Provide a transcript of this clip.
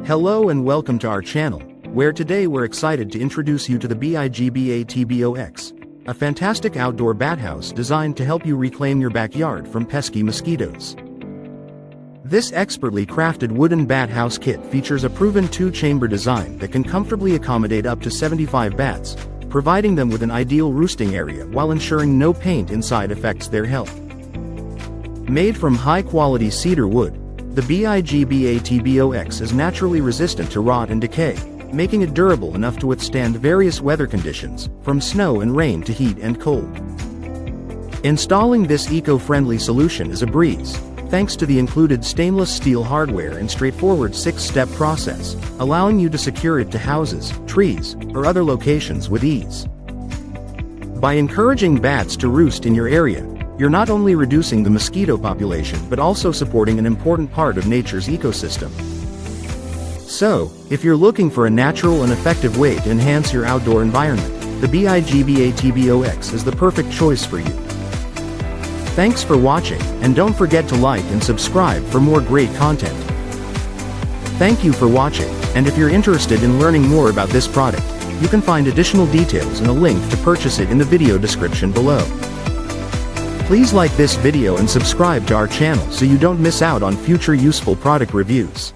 Hello and welcome to our channel, where today we're excited to introduce you to the BIGBATBOX, a fantastic outdoor bat house designed to help you reclaim your backyard from pesky mosquitoes. This expertly crafted wooden bat house kit features a proven two-chamber design that can comfortably accommodate up to 75 bats, providing them with an ideal roosting area while ensuring no paint inside affects their health. Made from high-quality cedar wood, the BIGBATBOX is naturally resistant to rot and decay, making it durable enough to withstand various weather conditions, from snow and rain to heat and cold. Installing this eco-friendly solution is a breeze, thanks to the included stainless steel hardware and straightforward 6-step process, allowing you to secure it to houses, trees, or other locations with ease. By encouraging bats to roost in your area, you're not only reducing the mosquito population but also supporting an important part of nature's ecosystem. So, if you're looking for a natural and effective way to enhance your outdoor environment, the BIGBATBOX is the perfect choice for you. Thanks for watching, and don't forget to like and subscribe for more great content. Thank you for watching, and if you're interested in learning more about this product, you can find additional details and a link to purchase it in the video description below. Please like this video and subscribe to our channel so you don't miss out on future useful product reviews.